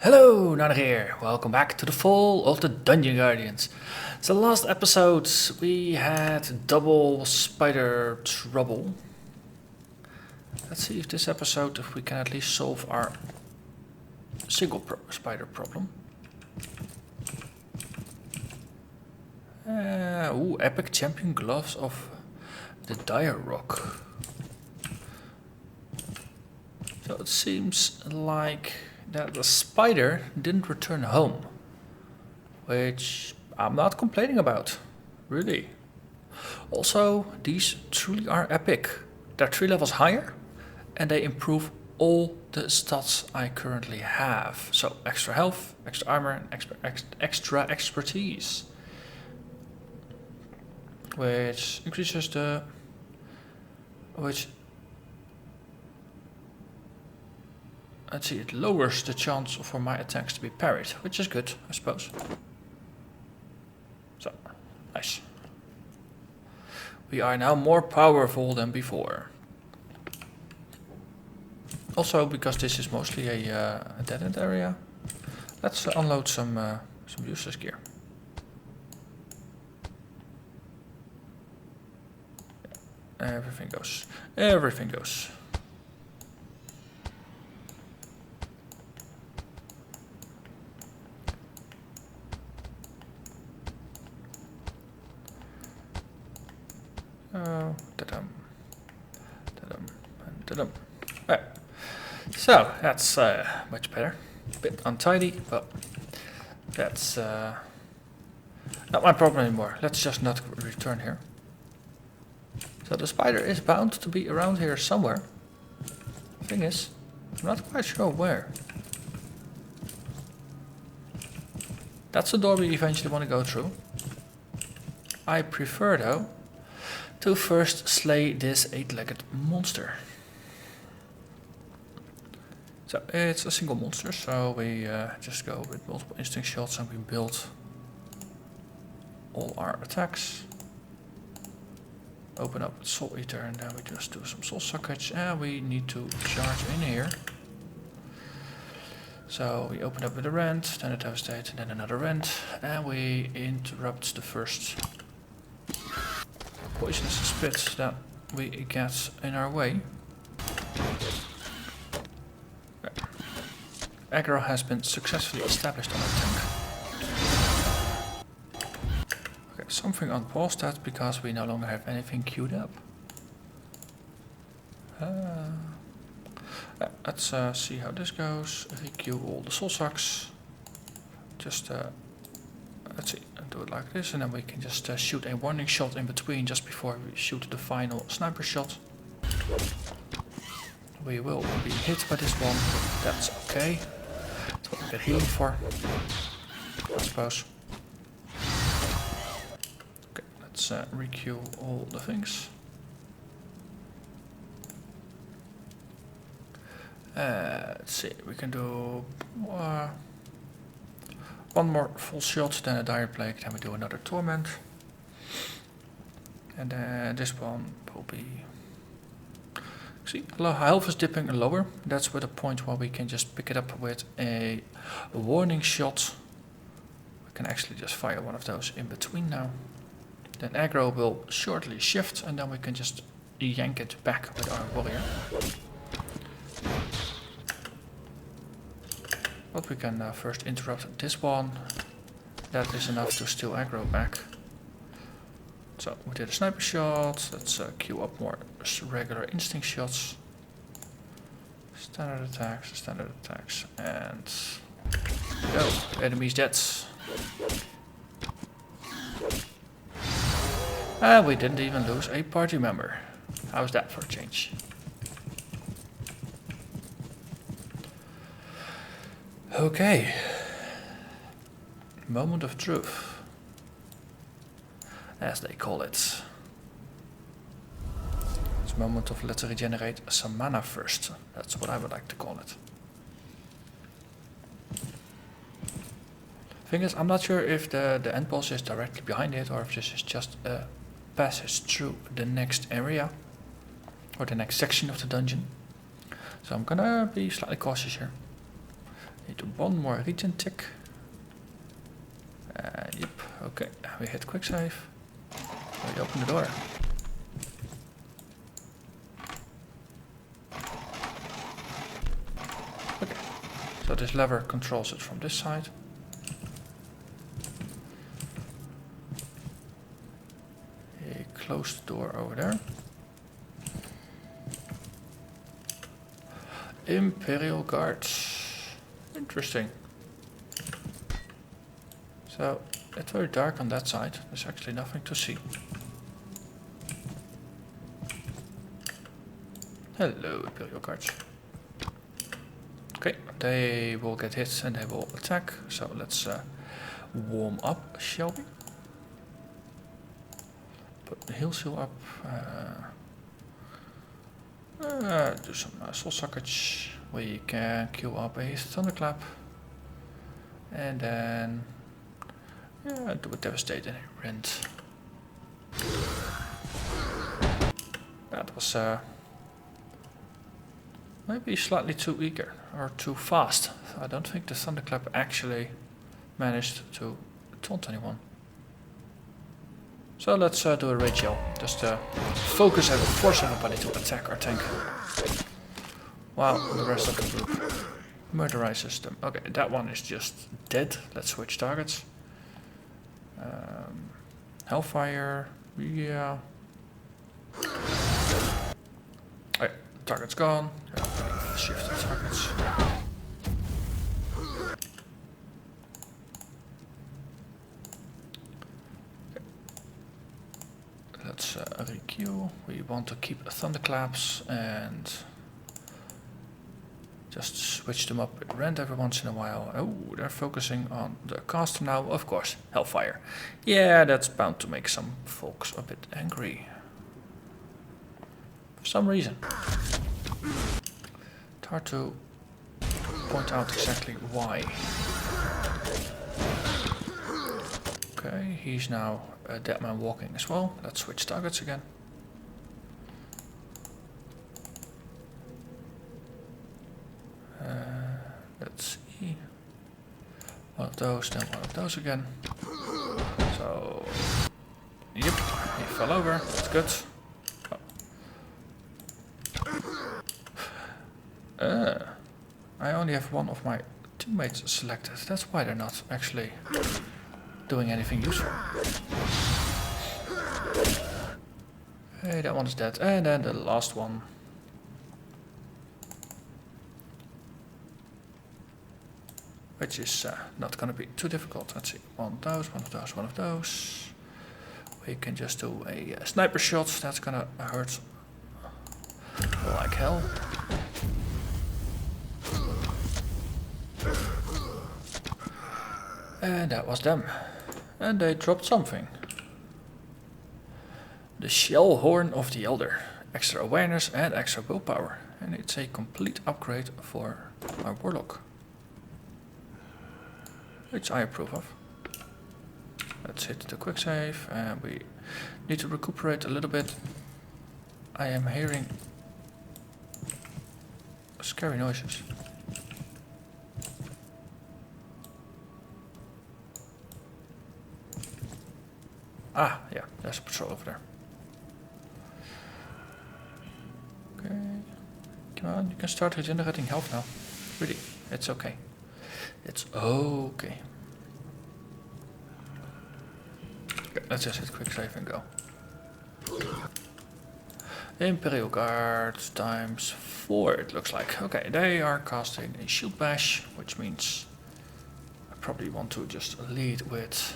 Hello, Narnach here. Welcome back to the Fall of the Dungeon Guardians. So last episode we had double spider trouble. Let's see if this episode if we can at least solve our single spider problem. Epic champion gloves of the dire rock. So it seems like that the spider didn't return home, which I'm not complaining about, really. Also, these truly are epic. They're 3 levels higher, and they improve all the stats I currently have. So extra health, extra armor, and extra expertise, which increases the let's see, it lowers the chance for my attacks to be parried, which is good, I suppose. So, nice. We are now more powerful than before. Also, because this is mostly a dead-end area, let's unload some useless gear. Everything goes. Everything goes. Ta-dum, ta-dum, and ta-dum. Right. So that's much better. A bit untidy, but that's not my problem anymore. Let's just not return here. So the spider is bound to be around here somewhere. Thing is, I'm not quite sure where. That's the door we eventually want to go through. I prefer, though, to first slay this 8-legged monster. So it's a single monster, so we just go with multiple instinct shots and we build all our attacks. Open up with Soul Eater and then we just do some soul suckage, and we need to charge in here. So we open up with a rend, then a devastate, and then another rend, and we interrupt the first poisonous spit that we get in our way. Aggro has been successfully established on our tank. Okay, something unpaused that because we no longer have anything queued up. Let's see how this goes. Requeue all the soul sucks. Just let's see, do it like this, and then we can just shoot a warning shot in between just before we shoot the final sniper shot. We will be hit by this one, that's okay. That's what we get healing for, I suppose. Okay, let's requeue all the things. Let's see, we can do one more full shot, then a dire plague, then we do another torment. And this one will be... See, health is dipping lower. That's where the point where we can just pick it up with a warning shot. We can actually just fire one of those in between now. Then aggro will shortly shift and then we can just yank it back with our warrior. But we can first interrupt this one. That is enough to steal aggro back. So we did a sniper shot. Let's queue up more regular instinct shots. Standard attacks, and go. The enemy's dead. And we didn't even lose a party member. How's that for a change? Okay, moment of truth, as they call it. It's a moment of let's regenerate some mana first. That's what I would like to call it. Thing is, I'm not sure if the end boss is directly behind it or if this is just a passage through the next area or the next section of the dungeon. So I'm gonna be slightly cautious here. Need to one more regen tick. Yep, okay, we hit quick save. We open the door. Okay, so this lever controls it from this side. Close the door over there. Imperial Guards. Interesting. So, it's very dark on that side. There's actually nothing to see. Hello, Imperial Guards. Okay, they will get hit and they will attack. So let's warm up, shall we? Put the heal seal up. Do some soul sockets. We can queue up a thunderclap. And then do a devastating rend. That was maybe slightly too eager or too fast. I don't think the thunderclap actually managed to taunt anyone. So let's do a rage yell. Just focus and force everybody to attack our tank. While the rest of the group murderizes them. Okay, that one is just dead. Let's switch targets. Hellfire, yeah. Oh, yeah, target's gone. Yeah, shift the targets. Let's requeue. We want to keep thunderclaps and just switch them up with rend every once in a while. Oh, they're focusing on the caster now. Of course, Hellfire. Yeah, that's bound to make some folks a bit angry. For some reason. It's hard to point out exactly why. Okay, he's now a dead man walking as well. Let's switch targets again. Let's see. One of those, then one of those again. So, yep, he fell over. That's good. Oh. I only have one of my teammates selected. That's why they're not actually doing anything useful. Hey, that one's dead. And then the last one. Which is not going to be too difficult. Let's see. One of those, one of those, one of those. We can just do a sniper shot. That's going to hurt like hell. And that was them. And they dropped something. The Shell Horn of the Elder. Extra awareness and extra willpower. And it's a complete upgrade for our Warlock. Which I approve of. Let's hit the quick save and we need to recuperate a little bit. I am hearing scary noises. Ah, yeah, there's a patrol over there. Okay, come on, you can start regenerating health now. Really, it's okay. It's okay. Okay, let's just hit quick save and go. Imperial Guard times 4 it looks like. Okay, they are casting a shield bash, which means I probably want to just lead with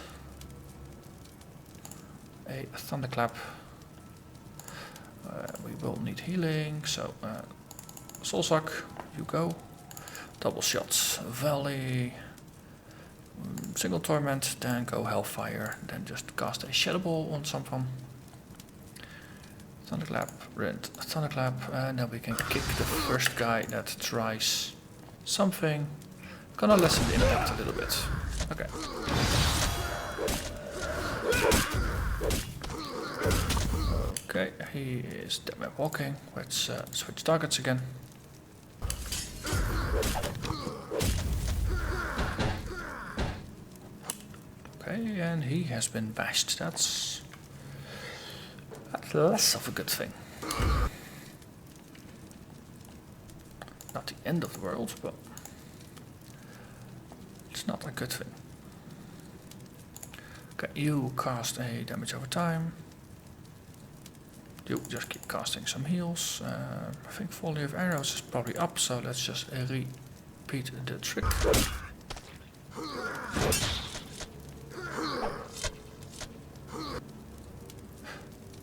a thunderclap. We will need healing, so soul suck, you go. Double shots, Valley, single torment, then go Hellfire, then just cast a Shadow Ball on someone. Thunderclap, rend, thunderclap, and then we can kick the first guy that tries something. Gonna lessen the impact a little bit. Okay. Okay, he is dead man walking. Let's switch targets again. Okay, and he has been bashed. That's less of a good thing. Not the end of the world, but it's not a good thing. Okay, you cast a damage over time. You just keep casting some heals. I think Volley of Arrows is probably up, so let's just repeat the trick.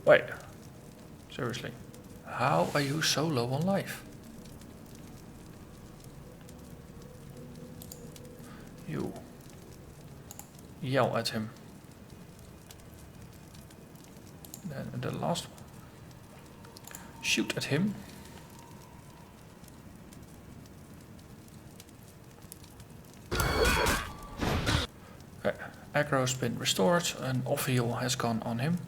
Wait, seriously, how are you so low on life? You yell at him. Then the last one. Shoot at him. Okay, aggro's been restored, and off heal has gone on him.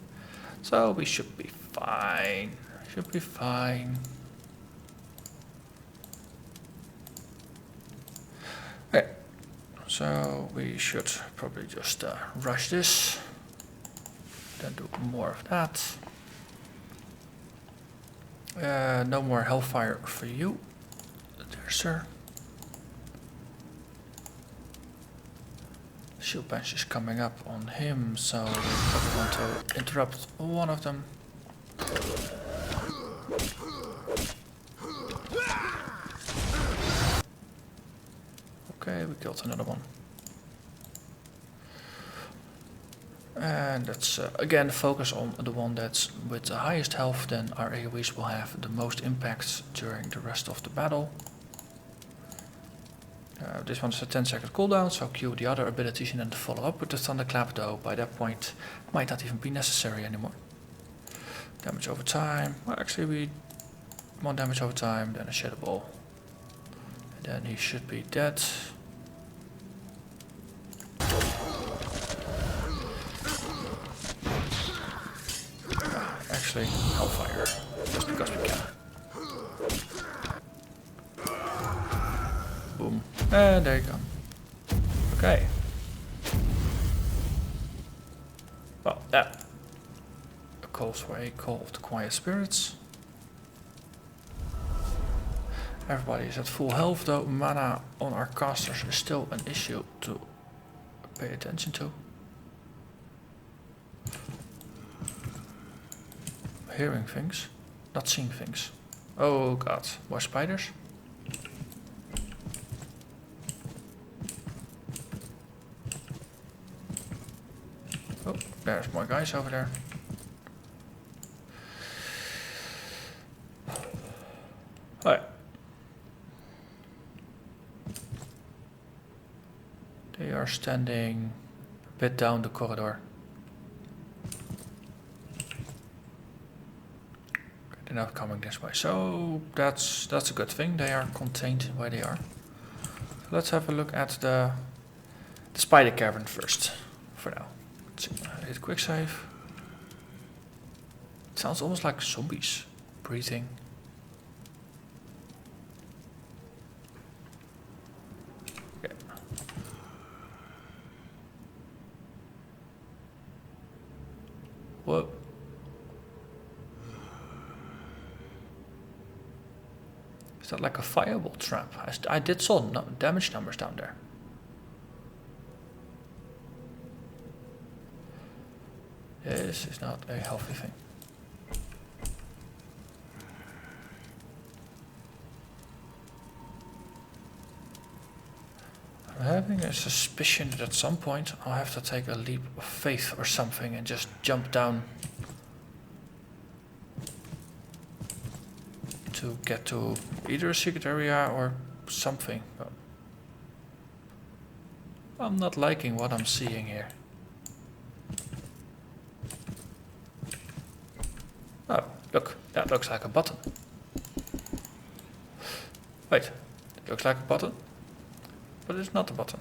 So we should be fine. Should be fine. Okay, so we should probably just rush this. Then do more of that. No more hellfire for you, there, sir. Shield bench is coming up on him, so we probably want to interrupt one of them. Okay, we killed another one. And let's again focus on the one that's with the highest health, then our AoEs will have the most impact during the rest of the battle. This one is a 10-second cooldown, so cue the other abilities and then follow up with the Thunderclap, though by that point might not even be necessary anymore. Damage over time, well actually we want damage over time, then a Shadow Ball. And then he should be dead. Actually, Hellfire, just because we can. Boom. And there you go. Okay. Well, that calls for a Call of the Quiet Spirits. Everybody is at full health, though mana on our casters is still an issue to pay attention to. Hearing things, not seeing things. Oh god, more spiders? Oh, there's more guys over there. Alright. They are standing a bit down the corridor. They're not coming this way, so that's a good thing. They are contained where they are. So let's have a look at the spider cavern first. For now, let's see. Hit quick save. It sounds almost like zombies breathing. Okay. Whoa. Is that like a fireball trap? I did saw damage numbers down there. This is not a healthy thing. I'm having a suspicion that at some point I'll have to take a leap of faith or something and just jump down to get to either a secret area or something. But I'm not liking what I'm seeing here. Oh, look, that looks like a button. Wait, it looks like a button, but it's not a button.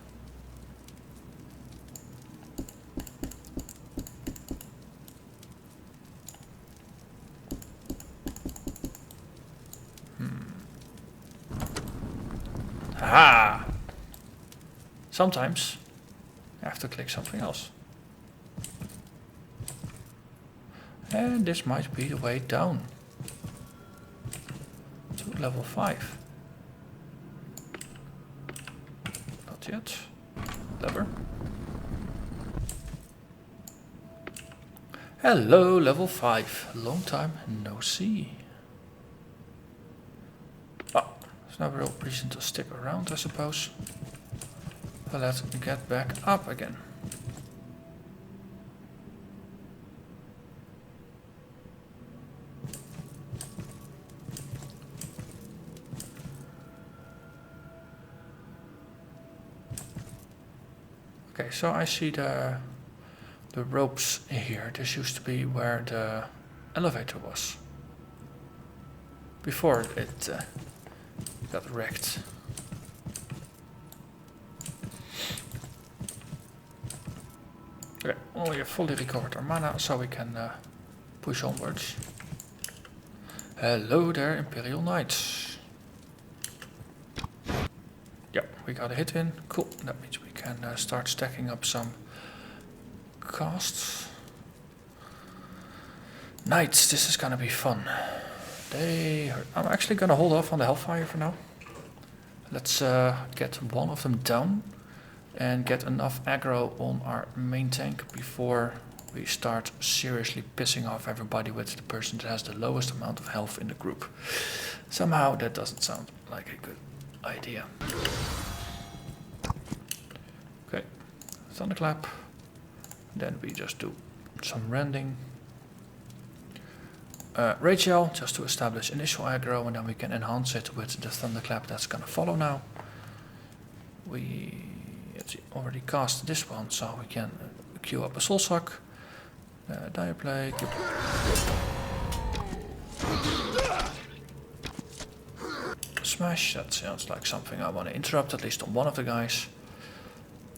Aha! Sometimes I have to click something else. And this might be the way down to level 5. Not yet. Clever. Hello, level 5. Long time no see. Oh, there's no real reason to stick around, I suppose. But let's get back up again. Okay, so I see the ropes here. This used to be where the elevator was. Before it got wrecked. Okay, well, we have fully recovered our mana, so we can push onwards. Hello there, Imperial Knights. Yep, we got a hit in. Cool, that means we can start stacking up some costs. Knights, this is gonna be fun. I'm actually gonna hold off on the Hellfire for now. Let's get one of them down and get enough aggro on our main tank before we start seriously pissing off everybody with the person that has the lowest amount of health in the group. Somehow that doesn't sound like a good idea. Okay, Thunderclap. Then we just do some rending. Rachel, just to establish initial aggro, and then we can enhance it with the Thunderclap that's gonna follow now. We already cast this one, so we can queue up a Soul Suck. Dire Plague. Smash, that sounds like something I want to interrupt, at least on one of the guys.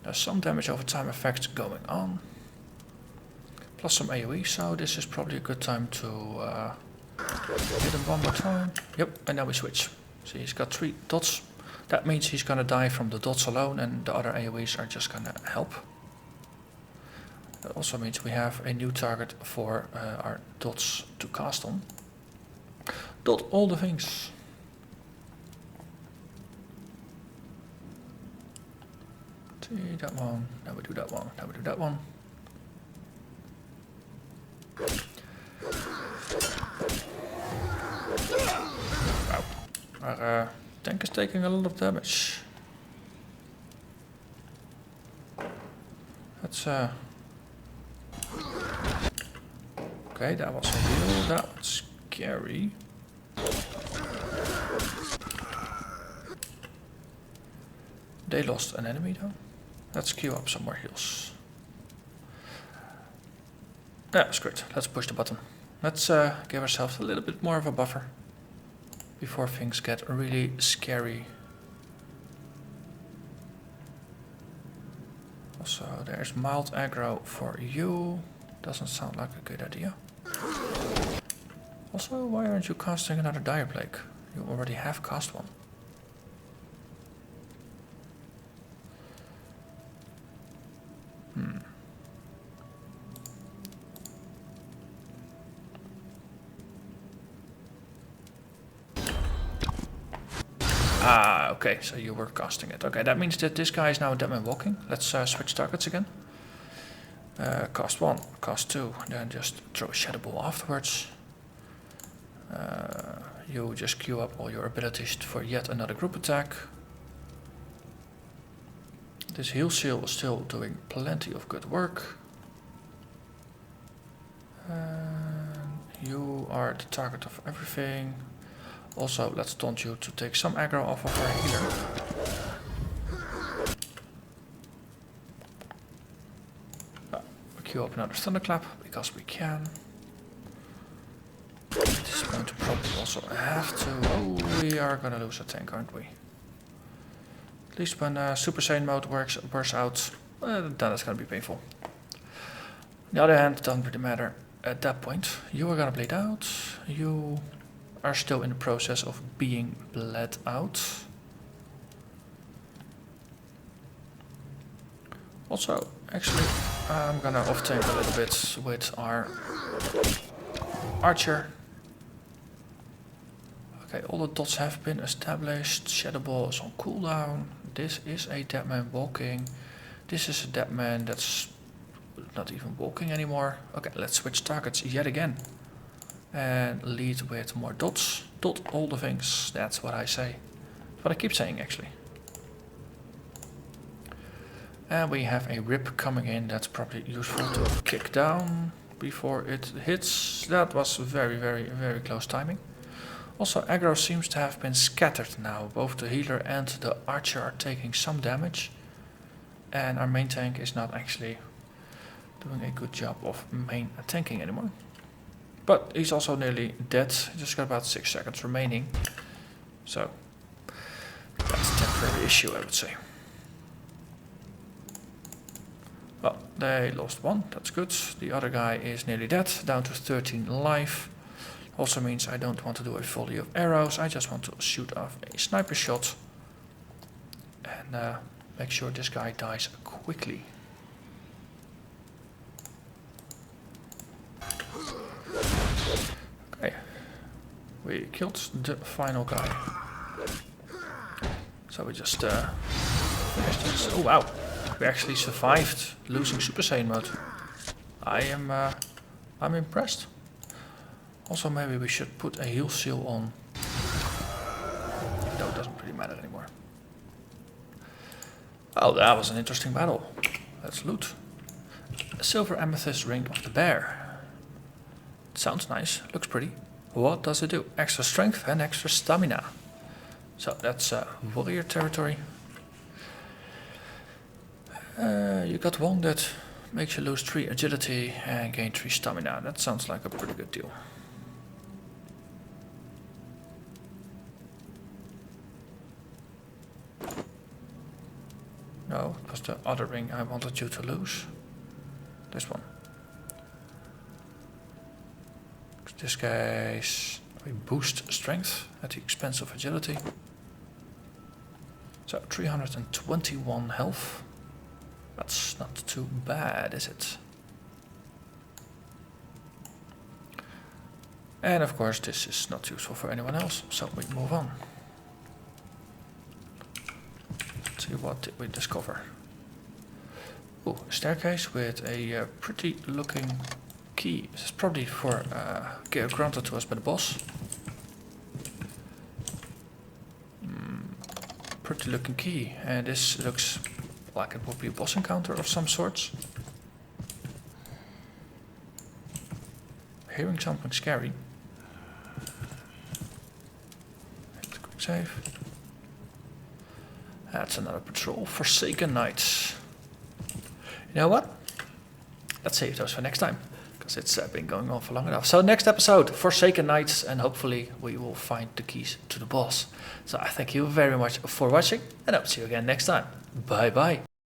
There's some damage over time effects going on. Plus some AoE, so this is probably a good time to hit him one more time. Yep, and then we switch. See, he's got 3 dots. That means he's gonna die from the dots alone, and the other AoEs are just gonna help. That also means we have a new target for our dots to cast on. Dot all the things. See that one, now we do that one, now we do that one. Wow, our tank is taking a lot of damage. That's okay, that was a heal, that was scary. They lost an enemy though. Let's queue up some more heals. That's great. Let's push the button. Let's give ourselves a little bit more of a buffer before things get really scary. Also, there's mild aggro for you. Doesn't sound like a good idea. Also, why aren't you casting another Dire Plague? You already have cast one. Ah, okay, so you were casting it. Okay, that means that this guy is now dead man walking. Let's switch targets again. Cast 1, cast 2, then just throw a Shadow Ball afterwards. You just queue up all your abilities for yet another group attack. This heal seal is still doing plenty of good work. You are the target of everything. Also, let's taunt you to take some aggro off of our healer. We queue up another Thunderclap, because we can. At this point we probably also have to... Oh, we are gonna lose a tank, aren't we? At least when Super Saiyan mode bursts out, then it's gonna be painful. On the other hand, it doesn't really matter at that point. You are gonna bleed out. You are still in the process of being bled out. Also, actually, I'm gonna off tank a little bit with our Archer. Okay, all the dots have been established. Shadow Ball is on cooldown. This is a dead man walking. This is a dead man that's not even walking anymore. Okay, let's switch targets yet again. And lead with more dots. Dot all the things. That's what I say. That's what I keep saying actually. And we have a rip coming in. That's probably useful to kick down before it hits. That was very, very, very close timing. Also, aggro seems to have been scattered now. Both the healer and the archer are taking some damage. And our main tank is not actually doing a good job of main tanking anymore. But he's also nearly dead. He just got about 6 seconds remaining. So, that's a temporary issue, I would say. Well, they lost one. That's good. The other guy is nearly dead, down to 13 life. Also means I don't want to do a volley of arrows. I just want to shoot off a sniper shot. And make sure this guy dies quickly. Okay. We killed the final guy. So we just finished this. Oh wow. We actually survived losing Super Saiyan mode. I'm impressed. Also, maybe we should put a heal seal on. No, it doesn't really matter anymore. Well, that was an interesting battle. Let's loot. A silver amethyst ring of the bear. Sounds nice, looks pretty. What does it do? Extra strength and extra stamina. So that's warrior territory. You got one that makes you lose 3 agility and gain 3 stamina. That sounds like a pretty good deal. No, it was the other ring I wanted you to lose. This one. In this case, we boost strength at the expense of agility. So 321 health. That's not too bad, is it? And of course this is not useful for anyone else, so we move on. Let's see, what did we discover? Oh, a staircase with a pretty looking key. This is probably for granted to us by the boss. Pretty looking key, and this looks like it would be a boss encounter of some sorts. Hearing something scary. Quick save. That's another patrol. Forsaken Knights. You know what? Let's save those for next time, because it's been going on for long enough. So next episode, Forsaken Knights, and hopefully we will find the keys to the boss. So I thank you very much for watching, and I'll see you again next time. Bye bye.